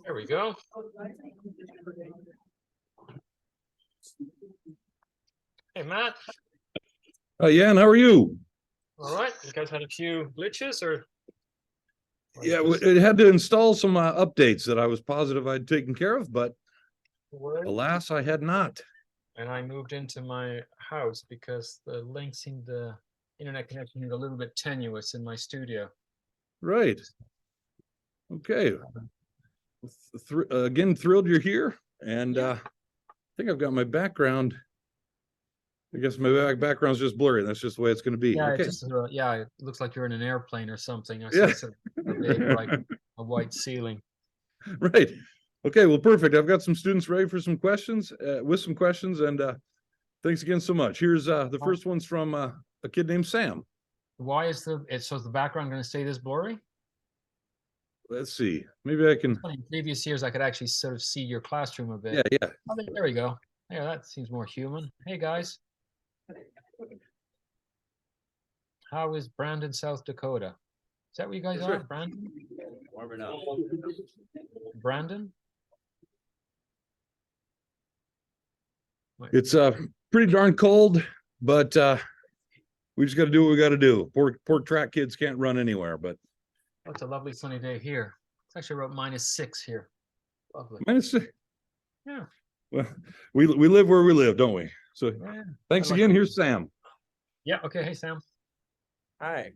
There we go. Hey, Matt. Yann, how are you? All right. You guys had a few glitches or? Yeah, it had to install some updates that I was positive I'd taken care of, but alas, I had not. And I moved into my house because the link seemed the internet connection seemed a little bit tenuous in my studio. Right. Okay. Again, thrilled you're here. And I think I've got my background. I guess my background's just blurry. That's just the way it's going to be. Yeah, okay. It looks like you're in an airplane or something. I Yeah. see a big, like a white ceiling. Right. Okay, well, perfect. I've got some students ready for some questions, and thanks again so much. Here's the first one's from a kid named Sam. Why is so is the background going to stay this blurry? Let's see. Maybe I can. In previous years, I could actually sort of see your classroom a bit. Yeah, yeah. Oh, there we go. Yeah, that seems more human. Hey, guys. How is Brandon, South Dakota? Is that where you guys are, right. Brandon? Warming up. Brandon? It's pretty darn cold, but we just got to do what we got to do. Poor track kids can't run anywhere, but it's a lovely sunny day here. It's actually about -6 here. Lovely. -6. Yeah. Well, we live where we live, don't we? So yeah. Thanks again. Here's Sam. Yeah. Okay. Hey, Sam. Hi.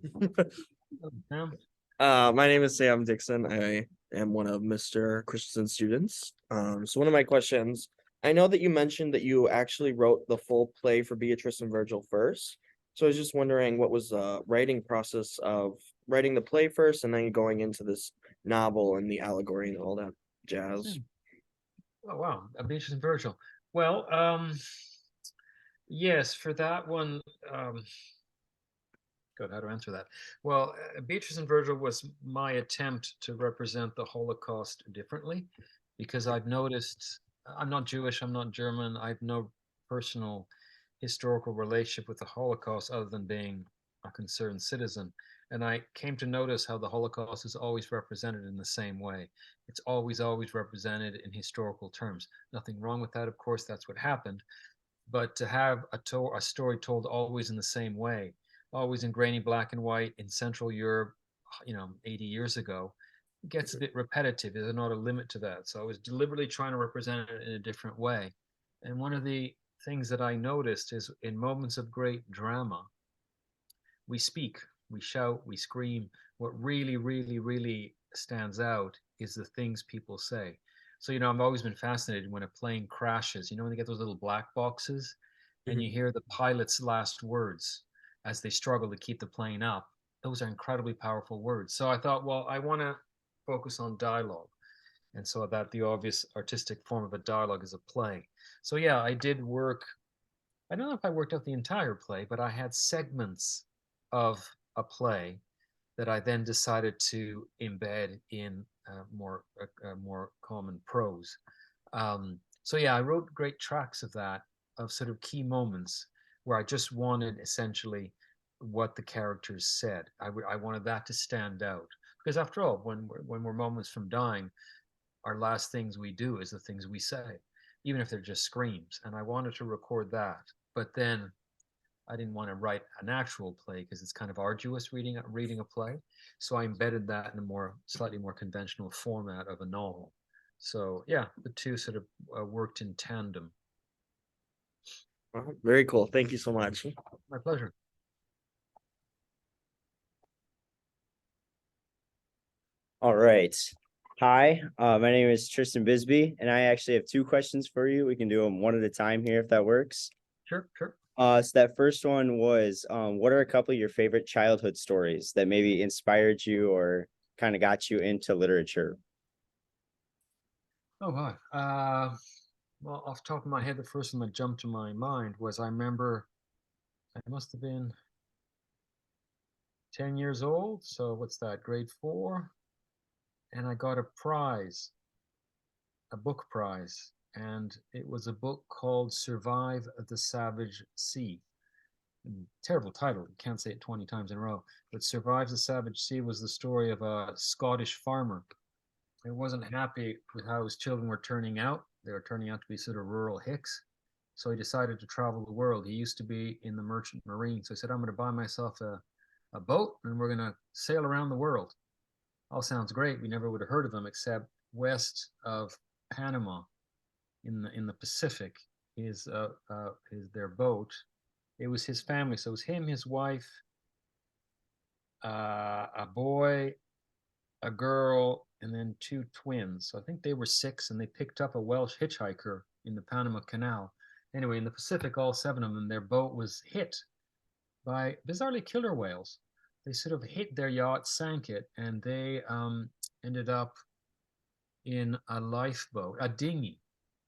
Sam. My name is Sam Dixon. I am one of Mr. Christensen's students. So one of my questions, I know that you mentioned that you actually wrote the full play for Beatrice and Virgil first. So I was just wondering what was the writing process of writing the play first and then going into this novel and the allegory and all that jazz. Oh, wow. Beatrice and Virgil. Well, yes, for that one, good, how to answer that? Well, Beatrice and Virgil was my attempt to represent the Holocaust differently, because I've noticed, I'm not Jewish, I'm not German, I have no personal historical relationship with the Holocaust other than being a concerned citizen. And I came to notice how the Holocaust is always represented in the same way. It's always represented in historical terms. Nothing wrong with that, of course, that's what happened. But to have a story told always in the same way, always in grainy black and white in Central Europe, 80 years ago, it gets a bit repetitive. There's not a limit to that. So I was deliberately trying to represent it in a different way. And one of the things that I noticed is in moments of great drama, we speak, we shout, we scream. What really, really, really stands out is the things people say. So, I've always been fascinated when a plane crashes, when they get those little black boxes and you hear the pilot's last words as they struggle to keep the plane up. Those are incredibly powerful words. So I thought, well, I want to focus on dialogue. And so that the obvious artistic form of a dialogue is a play. So yeah, I did work. I don't know if I worked out the entire play, but I had segments of a play that I then decided to embed in more common prose. So yeah, I wrote great tracks of that, of sort of key moments where I just wanted essentially what the characters said. I wanted that to stand out, because after all, when we're moments from dying, our last things we do is the things we say, even if they're just screams. And I wanted to record that, but then I didn't want to write an actual play because it's kind of arduous reading a play. So I embedded that in a slightly more conventional format of a novel. So yeah, the two sort of worked in tandem. Very cool. Thank you so much. My pleasure. All right. Hi, my name is Tristan Bisbee, and I actually have 2 questions for you. We can do them one at a time here if that works. Sure. So that first one was, what are a couple of your favorite childhood stories that maybe inspired you or kind of got you into literature? Oh, wow. Well, off the top of my head, the first one that jumped to my mind was I remember I must have been 10 years old. So what's that, grade 4? And I got a prize, a book prize. And it was a book called Survive the Savage Sea. terrible title. You can't say it 20 times in a row. But Survives the Savage Sea was the story of a Scottish farmer who wasn't happy with how his children were turning out. They were turning out to be sort of rural hicks. So he decided to travel the world. He used to be in the merchant marine. So he said, I'm going to buy myself a boat and we're going to sail around the world. All sounds great. We never would have heard of them except west of Panama in the Pacific is their boat. It was his family. So it was him, his wife, a boy, a girl, and then two twins. So I think they were six, and they picked up a Welsh hitchhiker in the Panama Canal. Anyway, in the Pacific, all seven of them, their boat was hit by bizarrely killer whales. They sort of hit their yacht, sank it, and they ended up in a lifeboat, a dinghy.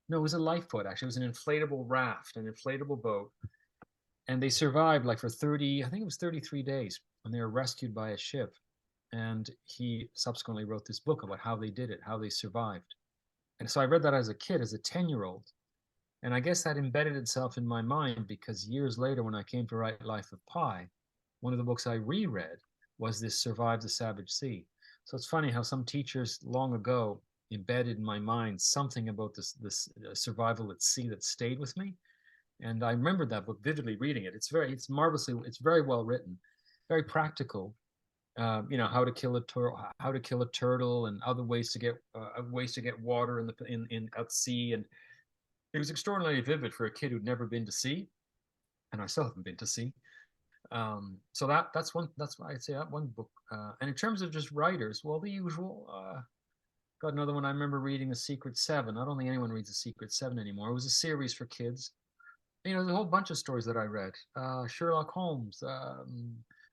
No, it was a lifeboat, actually. It was an inflatable raft, an inflatable boat. And they survived like for 30, I think it was 33 days, and they were rescued by a ship. And he subsequently wrote this book about how they did it, how they survived. And so I read that as a kid, as a 10-year-old. And I guess that embedded itself in my mind because years later, when I came to write Life of Pi, one of the books I reread was this Survive the Savage Sea. So it's funny how some teachers long ago embedded in my mind something about this survival at sea that stayed with me. And I remembered that book vividly reading it. It's marvelously, it's very well written, very practical. How to kill a turtle, and other ways to get water in at sea. And it was extraordinarily vivid for a kid who'd never been to sea, and I still haven't been to sea. So that's why I'd say that one book. And in terms of just writers, well, the usual. Got another one. I remember reading The Secret Seven. I don't think anyone reads The Secret Seven anymore. It was a series for kids. There's a whole bunch of stories that I read. Sherlock Holmes,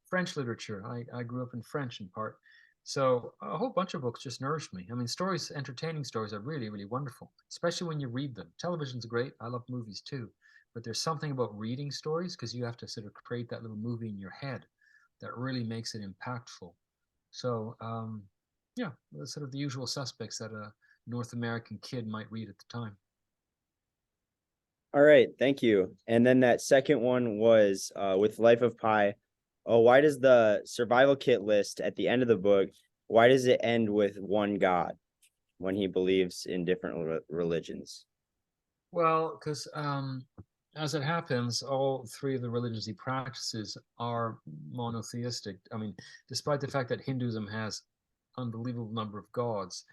French literature. I grew up in French in part. So a whole bunch of books just nourished me. I mean, stories, entertaining stories are really, really wonderful, especially when you read them. Television's great. I love movies too. But there's something about reading stories because you have to sort of create that little movie in your head that really makes it impactful. So, yeah, sort of the usual suspects that a North American kid might read at the time. All right, thank you. And then that second one was with Life of Pi. Oh, why does the survival kit list at the end of the book, why does it end with one God when he believes in different religions? Well, because as it happens, all three of the religions he practices are monotheistic. I mean, despite the fact that Hinduism has unbelievable number of gods,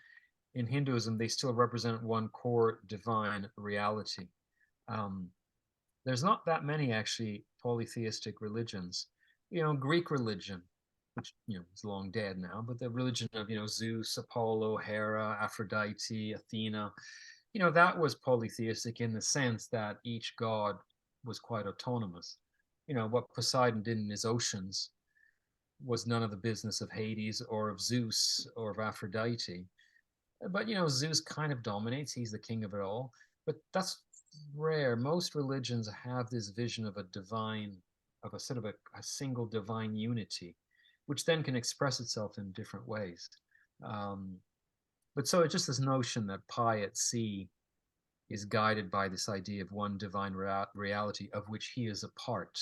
in Hinduism they still represent one core divine reality. There's not that many actually polytheistic religions. Greek religion, which is long dead now, but the religion of Zeus, Apollo, Hera, Aphrodite, Athena, that was polytheistic in the sense that each god was quite autonomous. What Poseidon did in his oceans was none of the business of Hades or of Zeus or of Aphrodite. But Zeus kind of dominates, he's the king of it all. But that's rare. Most religions have this vision of a divine, of a sort of a single divine unity, which then can express itself in different ways. But so it's just this notion that Pi at sea is guided by this idea of one divine reality of which he is a part.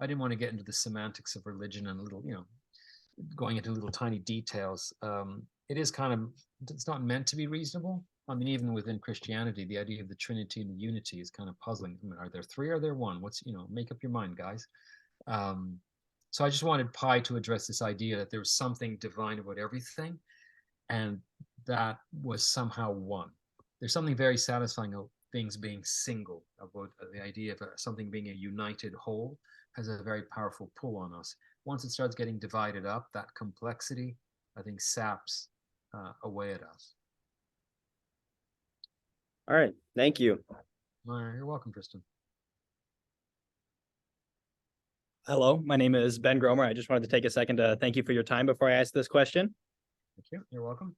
I didn't want to get into the semantics of religion and going into little tiny details. It is kind of, it's not meant to be reasonable. I mean, even within Christianity, the idea of the Trinity and the unity is kind of puzzling. I mean, are there three? Or are there one? Make up your mind, guys. So I just wanted Pi to address this idea that there was something divine about everything, and that was somehow one. There's something very satisfying about things being single, about the idea of something being a united whole has a very powerful pull on us. Once it starts getting divided up, that complexity, I think, saps away at us. All right, thank you. All right, you're welcome, Tristan. Hello, my name is Ben Gromer. I just wanted to take a second to thank you for your time before I ask this question. Thank you. You're welcome.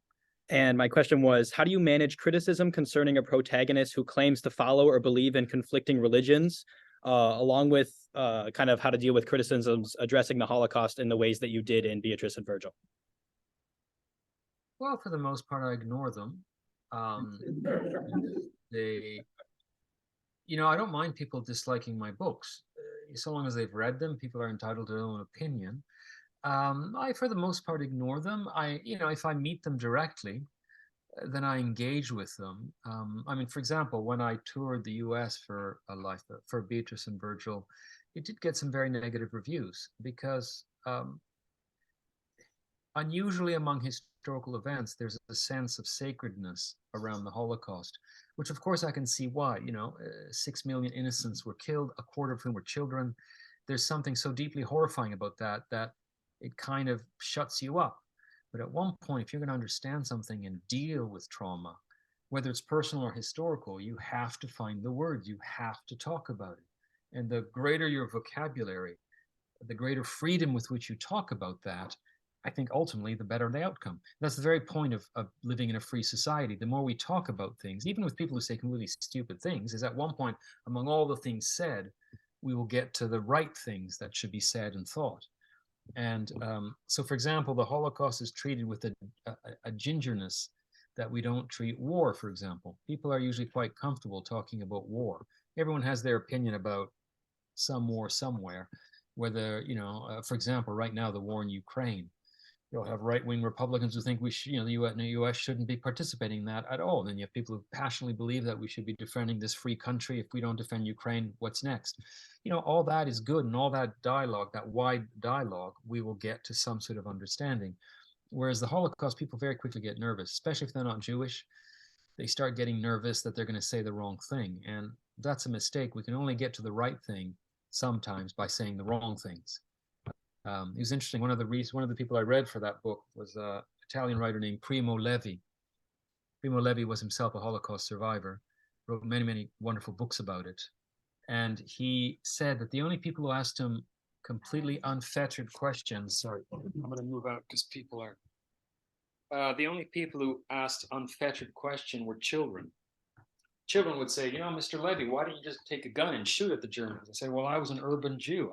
And my question was, how do you manage criticism concerning a protagonist who claims to follow or believe in conflicting religions, along with kind of how to deal with criticisms addressing the Holocaust in the ways that you did in Beatrice and Virgil? Well, for the most part, I ignore them. I don't mind people disliking my books. so long as they've read them, people are entitled to their own opinion. I, for the most part, ignore them. If I meet them directly, then I engage with them. I mean, for example, when I toured the U.S. for Beatrice and Virgil, it did get some very negative reviews because unusually among historical events, there's a sense of sacredness around the Holocaust, which of course I can see why. 6 million innocents were killed, a quarter of whom were children. There's something so deeply horrifying about that it kind of shuts you up. But at one point, if you're going to understand something and deal with trauma, whether it's personal or historical, you have to find the words, you have to talk about it. And the greater your vocabulary, the greater freedom with which you talk about that, I think ultimately the better the outcome. That's the very point of living in a free society. The more we talk about things, even with people who say completely stupid things, is at one point, among all the things said, we will get to the right things that should be said and thought. And so, for example, the Holocaust is treated with a gingerness that we don't treat war, for example. People are usually quite comfortable talking about war. Everyone has their opinion about some war somewhere, whether, for example, right now, the war in Ukraine. You'll have right-wing Republicans who think the U.S. shouldn't be participating in that at all. And then you have people who passionately believe that we should be defending this free country. If we don't defend Ukraine, what's next? All that is good, and all that dialogue, that wide dialogue, we will get to some sort of understanding. Whereas the Holocaust, people very quickly get nervous, especially if they're not Jewish. They start getting nervous that they're going to say the wrong thing. And that's a mistake. We can only get to the right thing sometimes by saying the wrong things. It was interesting. One of the people I read for that book was an Italian writer named Primo Levi. Primo Levi was himself a Holocaust survivor, wrote many, many wonderful books about it. And he said that the only people who asked him completely unfettered questions, sorry, I'm going to move out because people are, the only people who asked unfettered questions were children. Children would say, Mr. Levy, why don't you just take a gun and shoot at the Germans? I say, well, I was an urban Jew.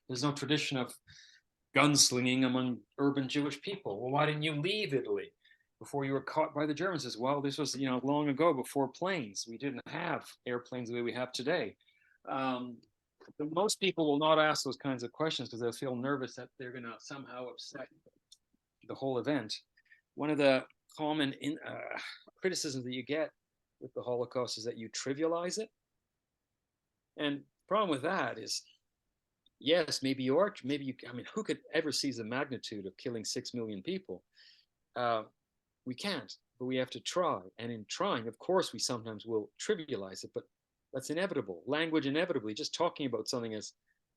There's no tradition of gunslinging among urban Jewish people. Well, why didn't you leave Italy before you were caught by the Germans? As well, this was, long ago, before planes. We didn't have airplanes the way we have today. But most people will not ask those kinds of questions because they'll feel nervous that they're going to somehow upset the whole event. One of the common criticisms that you get with the Holocaust is that you trivialize it. And the problem with that is, yes, maybe you, who could ever seize the magnitude of killing 6 million people? We can't, but we have to try. And in trying, of course, we sometimes will trivialize it, but that's inevitable. Language inevitably, just talking about something as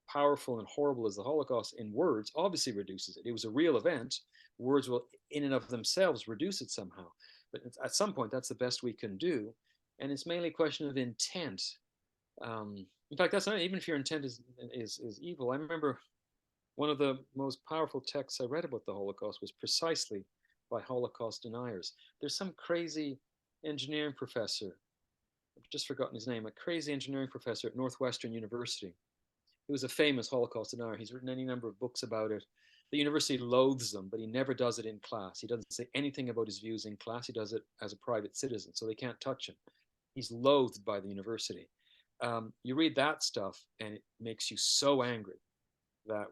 powerful and horrible as the Holocaust in words obviously reduces it. It was a real event. Words will in and of themselves reduce it somehow. But at some point, that's the best we can do. And it's mainly a question of intent. In fact, that's not, even if your intent is evil. I remember one of the most powerful texts I read about the Holocaust was precisely by Holocaust deniers. There's some crazy engineering professor, I've just forgotten his name, a crazy engineering professor at Northwestern University. He was a famous Holocaust denier. He's written any number of books about it. The university loathes them, but he never does it in class. He doesn't say anything about his views in class. He does it as a private citizen, so they can't touch him. He's loathed by the university. You read that stuff, and it makes you so angry that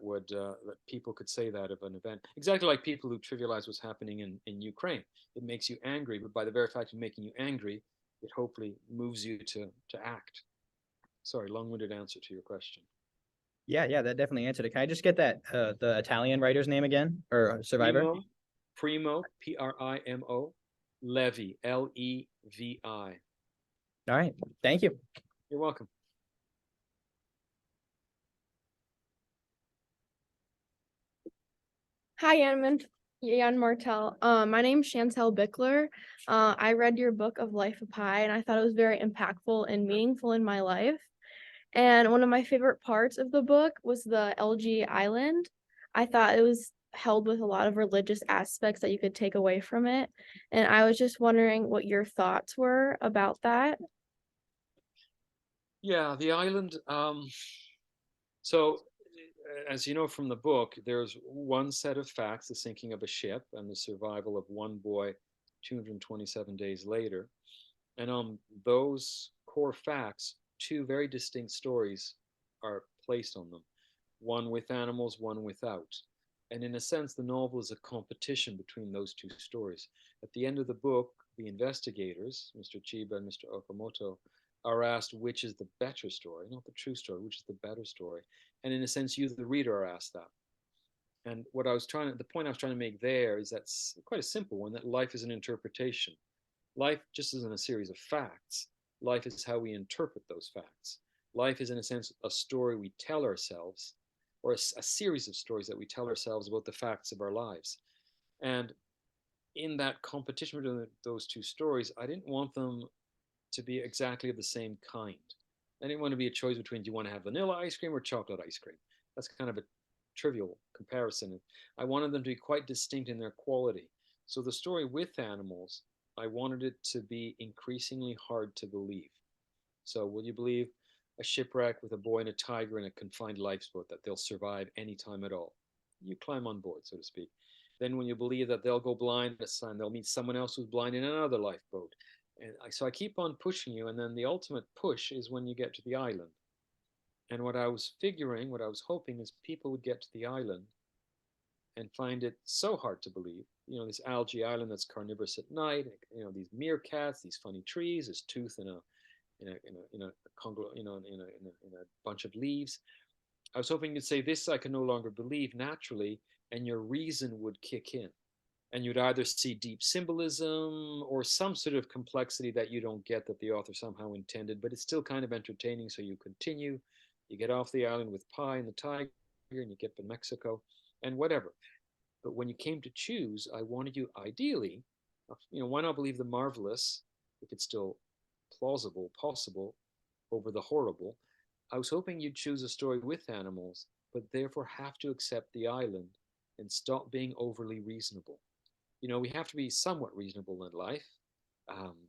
people could say that of an event. Exactly like people who trivialize what's happening in Ukraine. It makes you angry, but by the very fact of making you angry, it hopefully moves you to act. Sorry, long-winded answer to your question. Yeah, that definitely answered it. Can I just get that the Italian writer's name again, or survivor? Primo, Primo, Levi, Levi. All right, thank you. You're welcome. Hi, Yann Martel. My name's Chantel Bickler. I read your book of Life of Pi, and I thought it was very impactful and meaningful in my life. And one of my favorite parts of the book was the LG Island. I thought it was held with a lot of religious aspects that you could take away from it. And I was just wondering what your thoughts were about that. Yeah, the island. So, as you know from the book, there's one set of facts, the sinking of a ship and the survival of one boy 227 days later. And on those core facts, two very distinct stories are placed on them, one with animals, one without. And in a sense, the novel is a competition between those two stories. At the end of the book, the investigators, Mr. Chiba and Mr. Okamoto, are asked which is the better story, not the true story, which is the better story. And in a sense, you, the reader, are asked that. And the point I was trying to make there is that's quite a simple one, that life is an interpretation. Life just isn't a series of facts. Life is how we interpret those facts. Life is, in a sense, a story we tell ourselves, or a series of stories that we tell ourselves about the facts of our lives. And in that competition between those two stories, I didn't want them to be exactly of the same kind. I didn't want to be a choice between, do you want to have vanilla ice cream or chocolate ice cream? That's kind of a trivial comparison. I wanted them to be quite distinct in their quality. So the story with animals, I wanted it to be increasingly hard to believe. So will you believe a shipwreck with a boy and a tiger in a confined lifeboat, that they'll survive any time at all? You climb on board, so to speak. Then when you believe that they'll go blind, they'll meet someone else who's blind in another lifeboat. And so I keep on pushing you, and then the ultimate push is when you get to the island. And what I was hoping is people would get to the island and find it so hard to believe. You know, this algae island that's carnivorous at night. You know, these meerkats, these funny trees, this tooth in a bunch of leaves. I was hoping you'd say, this I can no longer believe naturally, and your reason would kick in. And you'd either see deep symbolism or some sort of complexity that you don't get, that the author somehow intended, but it's still kind of entertaining. So you continue, you get off the island with Pi and the tiger, and you get to Mexico and whatever. But when you came to choose, I wanted you ideally, why not believe the marvelous if it's still plausible, possible, over the horrible? I was hoping you'd choose a story with animals, but therefore have to accept the island and stop being overly reasonable. You know, we have to be somewhat reasonable in life.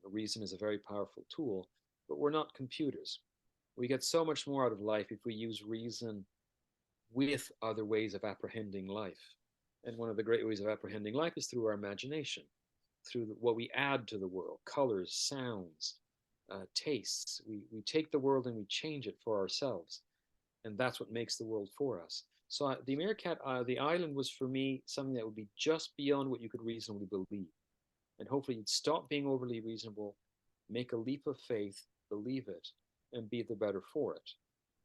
Reason is a very powerful tool, but we're not computers. We get so much more out of life if we use reason with other ways of apprehending life. And one of the great ways of apprehending life is through our imagination, through what we add to the world, colors, sounds, tastes. We take the world and we change it for ourselves. And that's what makes the world for us. So the Meerkat, the island was for me something that would be just beyond what you could reasonably believe. And hopefully you'd stop being overly reasonable, make a leap of faith, believe it, and be the better for it.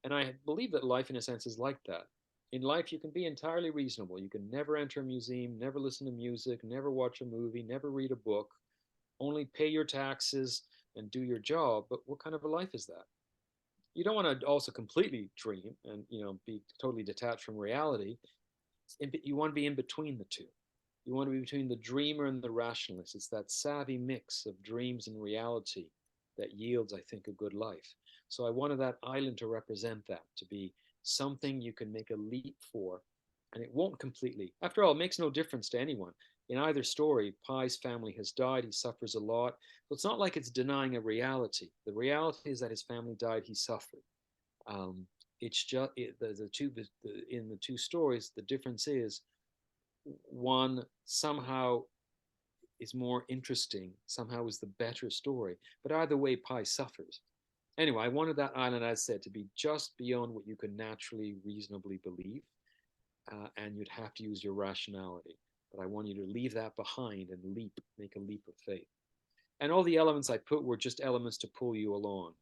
And I believe that life, in a sense, is like that. In life, you can be entirely reasonable. You can never enter a museum, never listen to music, never watch a movie, never read a book, only pay your taxes and do your job. But what kind of a life is that? You don't want to also completely dream and be totally detached from reality. You want to be in between the two. You want to be between the dreamer and the rationalist. It's that savvy mix of dreams and reality that yields, I think, a good life. So I wanted that island to represent that, to be something you can make a leap for, and it won't completely. After all, it makes no difference to anyone. In either story, Pi's family has died. He suffers a lot. So it's not like it's denying a reality. The reality is that his family died. He suffered. It's just in the two stories. The difference is one somehow is more interesting. Somehow is the better story. But either way, Pi suffers. Anyway, I wanted that island, as I said, to be just beyond what you could naturally, reasonably believe, and you'd have to use your rationality. But I want you to leave that behind and make a leap of faith. And all the elements I put were just elements to pull you along.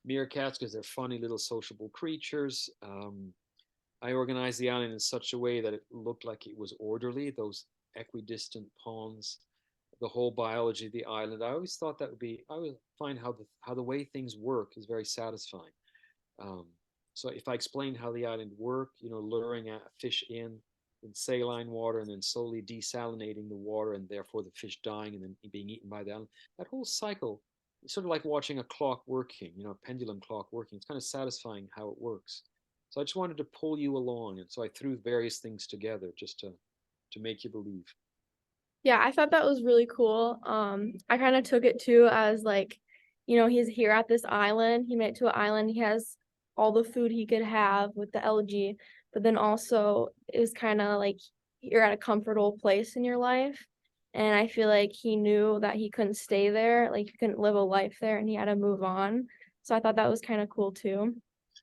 Meerkats, because they're funny little sociable creatures. I organized the island in such a way that it looked like it was orderly, those equidistant ponds, the whole biology of the island. I always thought that would be, I would find how the way things work is very satisfying. So if I explain how the island worked, luring a fish in saline water and then slowly desalinating the water and therefore the fish dying and then being eaten by the island, that whole cycle is sort of like watching a clock working, a pendulum clock working. It's kind of satisfying how it works. So I just wanted to pull you along. And so I threw various things together just to make you believe. Yeah, I thought that was really cool. I kind of took it too as like, he's here at this island. He made it to an island. He has all the food he could have with the algae, but then also it was kind of like you're at a comfortable place in your life. And I feel like he knew that he couldn't stay there, like he couldn't live a life there and he had to move on. So I thought that was kind of cool too.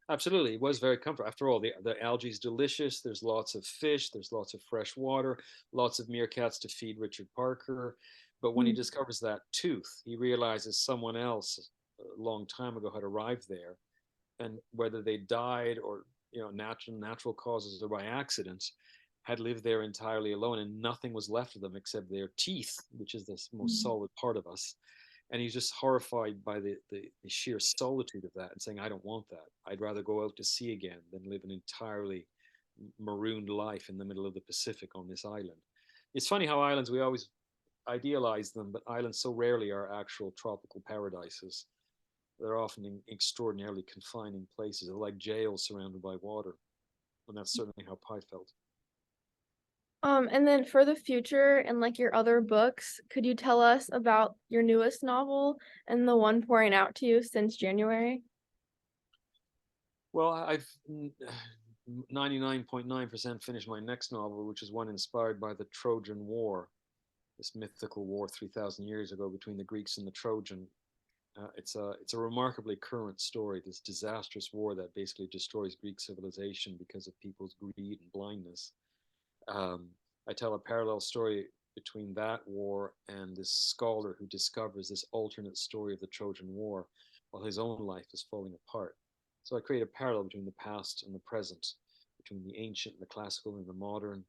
Absolutely, it was very comfortable. After all, the algae is delicious. There's lots of fish. There's lots of fresh water. Lots of meerkats to feed Richard Parker. But when he Mm. discovers that tooth, he realizes someone else a long time ago had arrived there, and whether they died or natural causes or by accident, had lived there entirely alone, and nothing was left of them except their teeth, which is the most Mm. solid part of us. And he's just horrified by the sheer solitude of that, and saying, I don't want that. I'd rather go out to sea again than live an entirely marooned life in the middle of the Pacific on this island. It's funny how islands, we always idealize them, but islands so rarely are actual tropical paradises. They're often in extraordinarily confining places. They're like jails surrounded by water. And that's certainly how Pi felt. And then for the future and like your other books, could you tell us about your newest novel and the one pouring out to you since January? Well, I've 99.9% finished my next novel, which is one inspired by the Trojan War, this mythical war 3,000 years ago between the Greeks and the Trojan. It's a remarkably current story, this disastrous war that basically destroys Greek civilization because of people's greed and blindness. Um, I tell a parallel story between that war and this scholar who discovers this alternate story of the Trojan War while his own life is falling apart. So I create a parallel between the past and the present, between the ancient, the classical, and the modern.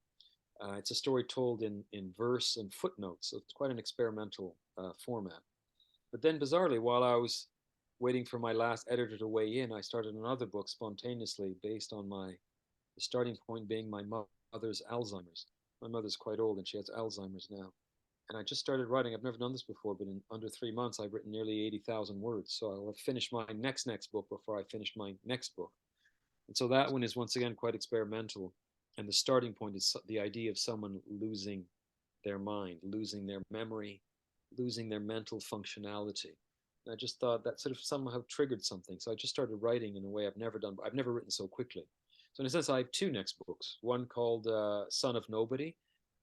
It's a story told in verse and footnotes, so it's quite an experimental format. But then, bizarrely, while I was waiting for my last editor to weigh in, I started another book spontaneously based on the starting point being my mother's Alzheimer's. My mother's quite old and she has Alzheimer's now. And I just started writing. I've never done this before, but in under 3 months, I've written nearly 80,000 words. So I'll have finished my next book before I finish my next book. And so that one is once again quite experimental. And the starting point is the idea of someone losing their mind, losing their memory, losing their mental functionality. And I just thought that sort of somehow triggered something. So I just started writing in a way I've never done. I've never written so quickly. So in a sense, I have two next books. One called Son of Nobody.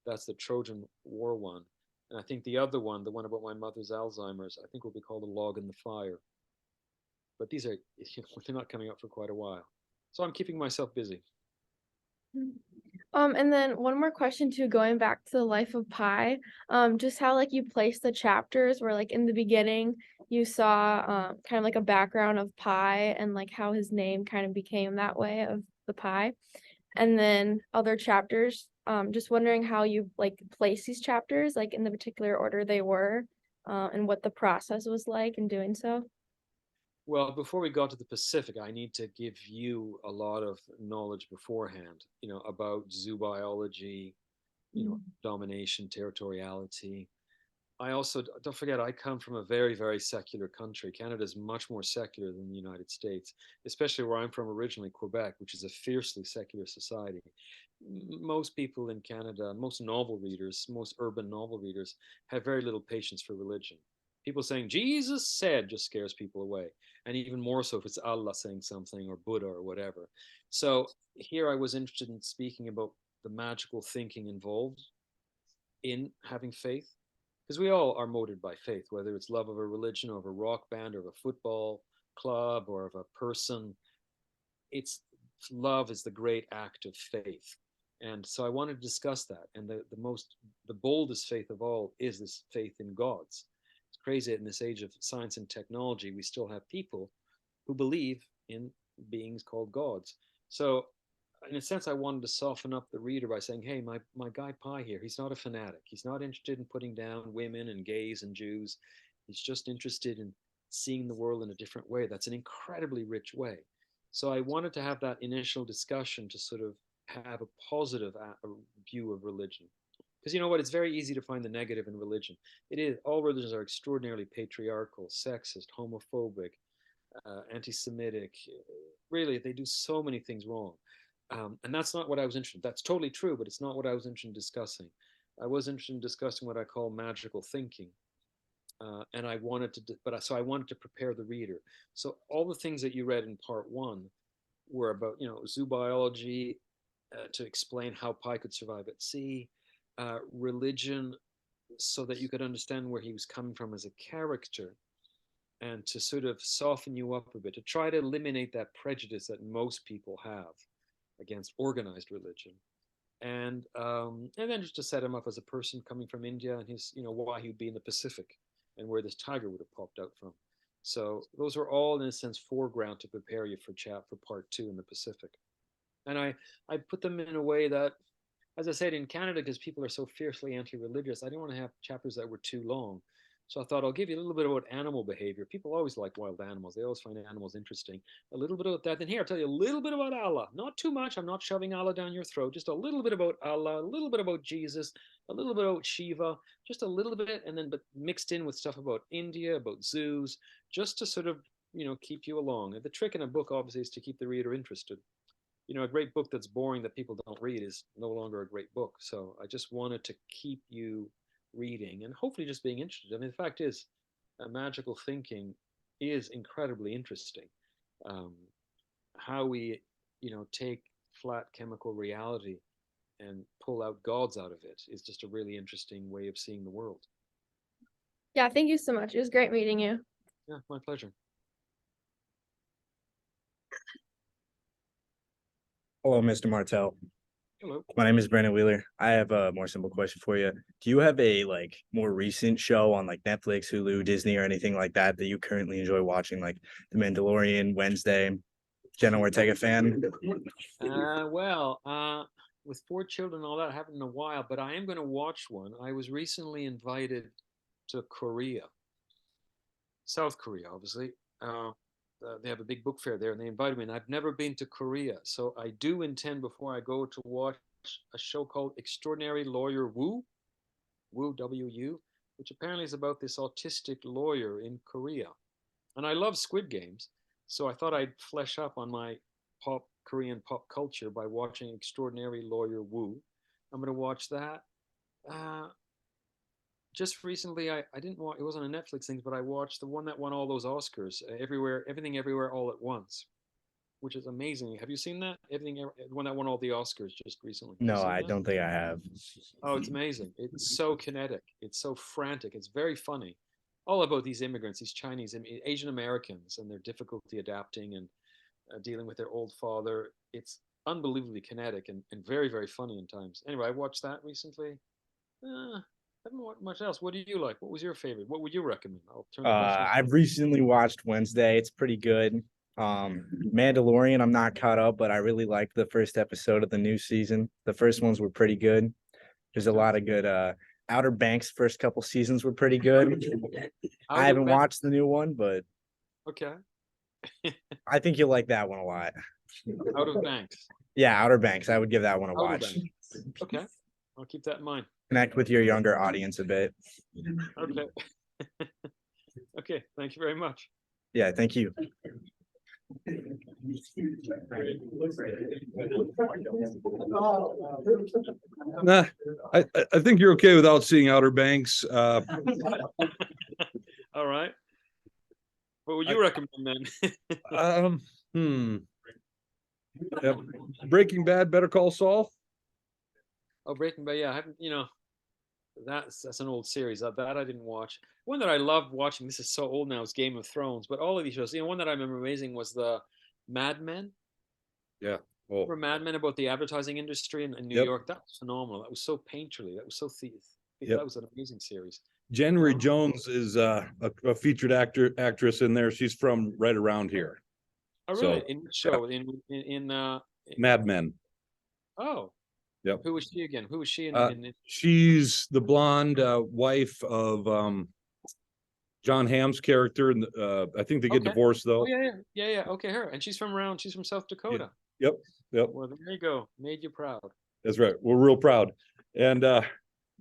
That's the Trojan War one. And I think the other one, the one about my mother's Alzheimer's, I think will be called A Log in the Fire. But these are, they're not coming out for quite a while. So I'm keeping myself busy. And then one more question too, going back to the life of Pi, just how like you place the chapters where like in the beginning you saw kind of like a background of Pi and like how his name kind of became that way of the Pi. And then other chapters, just wondering how you like place these chapters, like in the particular order they were, and what the process was like in doing so. Well, before we got to the Pacific, I need to give you a lot of knowledge beforehand, about zoo biology, domination, territoriality. I also, don't forget, I come from a very, very secular country. Canada is much more secular than the United States, especially where I'm from originally, Quebec, which is a fiercely secular society. Most people in Canada, most novel readers, most urban novel readers, have very little patience for religion. People saying Jesus said just scares people away. And even more so if it's Allah saying something or Buddha or whatever. So here I was interested in speaking about the magical thinking involved in having faith, because we all are motivated by faith, whether it's love of a religion or of a rock band or of a football club or of a person. It's love is the great act of faith. And so I wanted to discuss that. And the boldest faith of all is this faith in gods. It's crazy that in this age of science and technology, we still have people who believe in beings called gods. So in a sense, I wanted to soften up the reader by saying, hey, my guy Pi here, he's not a fanatic. He's not interested in putting down women and gays and Jews. He's just interested in seeing the world in a different way. That's an incredibly rich way. So I wanted to have that initial discussion to sort of have a positive view of religion. Because you know what? It's very easy to find the negative in religion. It is. All religions are extraordinarily patriarchal, sexist, homophobic, anti-Semitic. Really, they do so many things wrong. And that's not what I was interested in. That's totally true, but it's not what I was interested in discussing. I was interested in discussing what I call magical thinking. And I wanted to, so I wanted to prepare the reader. So all the things that you read in part one were about, zoo biology, to explain how Pi could survive at sea, religion, so that you could understand where he was coming from as a character, and to sort of soften you up a bit, to try to eliminate that prejudice that most people have against organized religion. And then just to set him up as a person coming from India and his, why he would be in the Pacific and where this tiger would have popped out from. So those are all, in a sense, foreground to prepare you for part 2 in the Pacific. And I put them in a way that, as I said, in Canada, because people are so fiercely anti-religious, I didn't want to have chapters that were too long. So I thought I'll give you a little bit about animal behavior. People always like wild animals. They always find animals interesting. A little bit about that. Then here, I'll tell you a little bit about Allah. Not too much. I'm not shoving Allah down your throat. Just a little bit about Allah, a little bit about Jesus, a little bit about Shiva, just a little bit, and then but mixed in with stuff about India, about zoos, just to sort of, keep you along. And the trick in a book, obviously, is to keep the reader interested. A great book that's boring that people don't read is no longer a great book. So I just wanted to keep you reading and hopefully just being interested. I mean, the fact is, magical thinking is incredibly interesting. How we, take flat chemical reality and pull out gods out of it is just a really interesting way of seeing the world. Yeah, thank you so much. It was great meeting you. Yeah, my pleasure. Hello, Mr. Martel. Hello. My name is Brandon Wheeler. I have a more simple question for you. Do you have a more recent show on Netflix, Hulu, Disney, or anything like that that you currently enjoy watching, like The Mandalorian, Wednesday? Jenna Ortega fan? With 4 children and all that, I haven't in a while, but I am going to watch one. I was recently invited to Korea, South Korea, obviously. They have a big book fair there, and they invited me, and I've never been to Korea. So I do intend, before I go, to watch a show called Extraordinary Lawyer Woo, W-U, which apparently is about this autistic lawyer in Korea. And I love Squid Games, so I thought I'd flesh up on my Korean pop culture by watching Extraordinary Lawyer Woo. I'm going to watch that. Just recently, I didn't watch, it wasn't a Netflix thing, but I watched the one that won all those Oscars, Everything Everywhere All at Once, which is amazing. Have you seen that? The one that won all the Oscars just recently. No, I don't think I have. Oh, it's amazing. It's so kinetic. It's so frantic. It's very funny. All about these immigrants, these Chinese, Asian Americans, and their difficulty adapting and dealing with their old father. It's unbelievably kinetic and very, very funny in times. Anyway, I watched that recently. I haven't watched much else. What do you like? What was your favorite? What would you recommend? I'll turn the question. I've recently watched Wednesday. It's pretty good. Mandalorian, I'm not caught up, but I really liked the first episode of the new season. The first ones were pretty good. There's a lot of good Outer Banks first couple seasons were pretty good. I haven't watched the new one, but okay. I think you'll like that one a lot. Outer Banks. Yeah, Outer Banks. I would give that one a watch. Okay. I'll keep that in mind. Connect with your younger audience a bit. Okay. Okay. Thank you very much. Yeah, thank you. Nah, I think you're okay without seeing Outer Banks. All right. What would you recommend then? Yep. Breaking Bad, Better Call Saul. Oh, Breaking Bad. Yeah, I haven't. That's an old series. That I didn't watch. One that I loved watching. This is so old now. Is Game of Thrones. But all of these shows. One that I remember amazing was the Mad Men. Yeah. Oh. Remember Mad Men about the advertising industry in New York? That was phenomenal. That was so painterly. That was so that was an amazing series. January Jones is a featured actress in there. She's from right around here. Oh, really? So, in which show? Yeah. In Mad Men. Oh. Yep. Who was she again? Who was she in? She's the blonde wife of John Hamm's character, and I think they get divorced though. Oh yeah. Okay, her, and she's from South Dakota. Yep. Well, there you go. Made you proud. That's right. We're real proud. And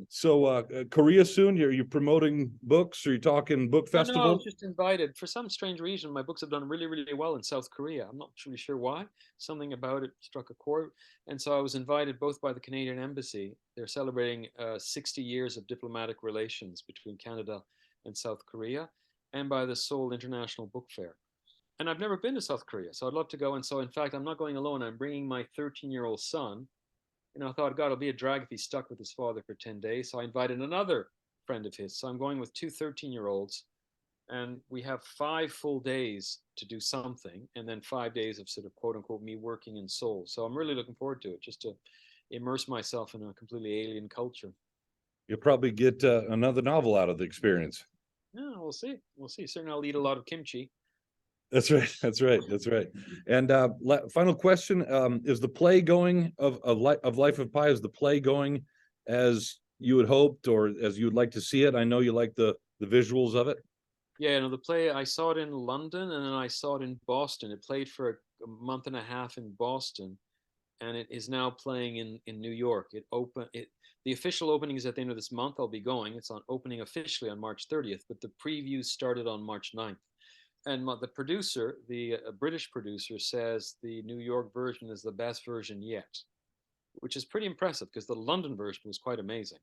so Korea soon. You're promoting books? Or you talking book festival? No, I was just invited. For some strange reason, my books have done really, really well in South Korea. I'm not really sure why. Something about it struck a chord. And so I was invited both by the Canadian Embassy. They're celebrating 60 years of diplomatic relations between Canada and South Korea, and by the Seoul International Book Fair. And I've never been to South Korea, so I'd love to go. And so, in fact, I'm not going alone. I'm bringing my 13-year-old son. I thought, God, it'll be a drag if he's stuck with his father for 10 days. So I invited another friend of his. So I'm going with two 13-year-olds And we have 5 full days to do something, and then 5 days of sort of quote unquote me working in Seoul. So I'm really looking forward to it, just to immerse myself in a completely alien culture. You'll probably get another novel out of the experience. Yeah, we'll see. We'll see. Certainly, I'll eat a lot of kimchi. That's right. That's right. That's right. And final question: is the play going of Life of Pi? Is the play going as you had hoped, or as you would like to see it? I know you like the visuals of it. Yeah, no, the play, I saw it in London and then I saw it in Boston. It played for a month and a half in Boston, and it is now playing in New York. The official opening is at the end of this month. I'll be going. It's on opening officially on March 30th, but the previews started on March 9th. And the producer, the British producer, says the New York version is the best version yet, which is pretty impressive because the London version was quite amazing.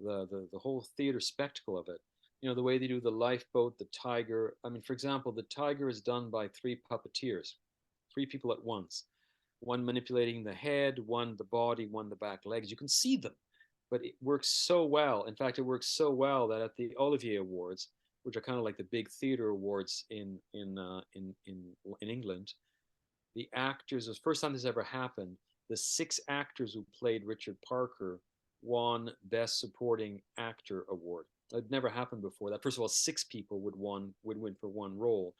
The whole theater spectacle of it. You know, the way they do the lifeboat, the tiger. I mean, for example, the tiger is done by 3 puppeteers, 3 people at once. One manipulating the head, one the body, one the back legs. You can see them, but it works so well. In fact, it works so well that at the Olivier Awards, which are kind of like the big theater awards in England, the actors, the first time this ever happened, the 6 actors who played Richard Parker won Best Supporting Actor award. It never happened before that. First of all, 6 people would win for one role,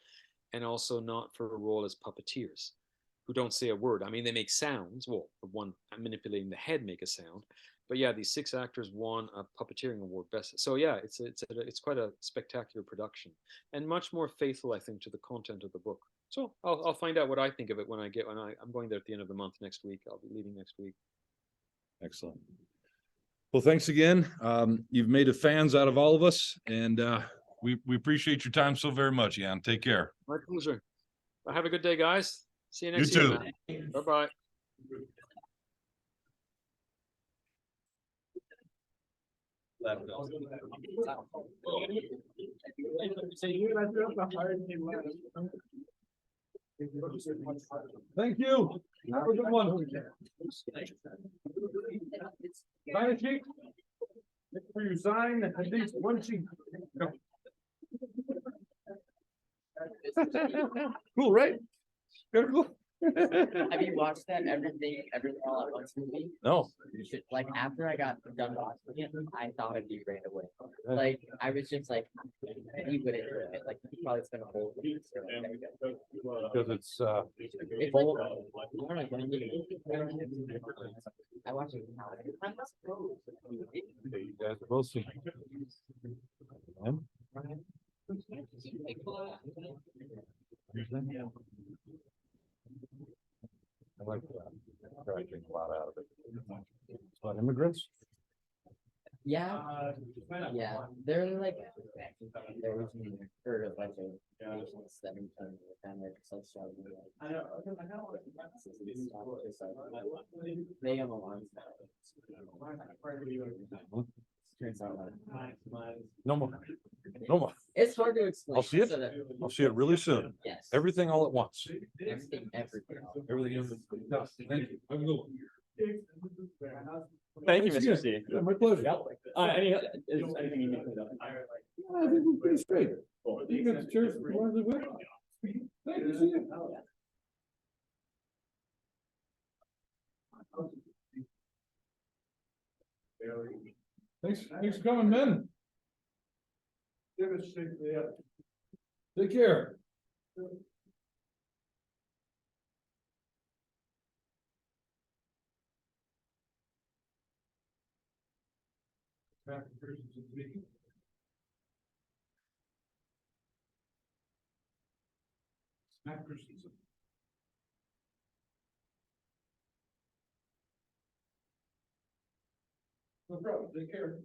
and also not for a role as puppeteers, who don't say a word. I mean, they make sounds. Well, the one manipulating the head make a sound, but yeah, these 6 actors won a puppeteering award. Best. So yeah, it's quite a spectacular production, and much more faithful, I think, to the content of the book. So I'll find out what I think of it when I'm going there at the end of the month next week. I'll be leaving next week. Excellent. Well, thanks again. You've made a fans out of all of us, and we appreciate your time so very much, Yann. Take care. My pleasure. Have a good day, guys. See you next You year. too. Bye bye. Thank you. Have a good one. Sign a sheet. For your sign, at least one sheet. Cool, right? Very cool. Have you watched that Everything All at Once movie? No. You should, like, after I got done watching it, I thought it'd be right away. Like, I was just like, he wouldn't do it. Like, he probably spent a whole week. Because it's It's like, I watched it. you guys are both seen. I like that. Try to get a lot out of it. About immigrants? Yeah, yeah, they're like, there was heard of like a patients that in kind of like struggling. They have alarms. Turns out, No more. No more. it's hard to explain. I'll see it. so that- I'll see it really soon. Yes. Everything all at once. Everything. Everything. Thank you. Have a good one. Thank you, Thanks Mr. again. C. Yeah, my pleasure. Is anything you need to know? I think we're pretty straight. You got the chairs for the way. Thank you. See you. Thanks for coming, men. Take care. Matt Christensen. No problem. Take care.